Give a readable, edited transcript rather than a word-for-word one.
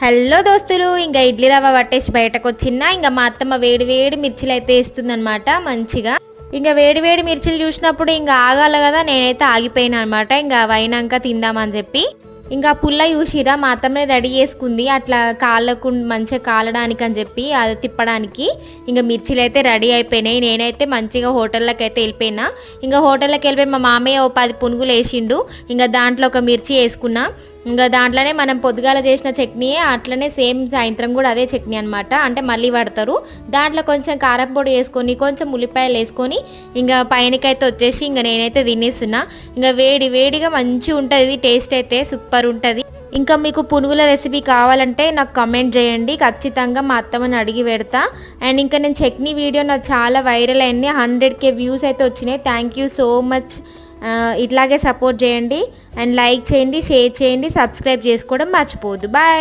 Hello దోస్తులు, ఇంకా ఇడ్లీ రవ్వ పట్టేసి బయటకు వచ్చినా. ఇంకా మా అత్తమ్మ వేడి వేడి మిర్చిలు అయితే వేస్తుందనమాట మంచిగా. ఇంకా వేడి వేడి మిర్చిలు చూసినప్పుడు ఇంకా ఆగాలి కదా, నేనైతే ఆగిపోయినా అనమాట. ఇంకా అయినాక తిందామని చెప్పి ఇంకా పుల్ల చూసిరా మా అత్తమ్మే రెడీ చేసుకుంది, అట్లా కాళ్ళకు మంచిగా కాలడానికి అని చెప్పి అది తిప్పడానికి. ఇంకా మిర్చిలు అయితే రెడీ అయిపోయినాయి. నేనైతే మంచిగా హోటల్లోకి అయితే వెళ్ళిపోయినా. ఇంకా హోటల్లోకి వెళ్ళిపోయి మా మామయ్య ఓ 10 పునుగులు వేసిండు. ఇంకా దాంట్లో ఒక మిర్చి వేసుకున్నా. ఇంకా దాంట్లోనే మనం పొద్దుగాల చేసిన చట్నీ అట్లనే సేమ్ సాయంత్రం కూడా అదే చట్నీ అనమాట. అంటే మళ్ళీ పడతారు. దాంట్లో కొంచెం కారం పొడి వేసుకొని కొంచెం ఉల్లిపాయలు వేసుకొని ఇంకా పైనకైతే వచ్చేసి ఇంకా నేనైతే తినేస్తున్నా. ఇంకా వేడి వేడిగా మంచిగా ఉంటుంది, టేస్ట్ అయితే సూపర్ ఉంటుంది. ఇంకా మీకు పునుగుల రెసిపీ కావాలంటే నాకు కమెంట్ చేయండి, ఖచ్చితంగా మా అత్తమ్మని అడిగి పెడతా. అండ్ ఇంకా నేను చట్నీ వీడియో నాకు చాలా వైరల్ అయింది, 100K వ్యూస్ అయితే వచ్చినాయి. Thank you so much. ఇట్లాగే సపోర్ట్ చేయండి అండ్ లైక్ చేయండి, షేర్ చేయండి, సబ్స్క్రైబ్ చేసుకోవడం మర్చిపోవద్దు. బాయ్.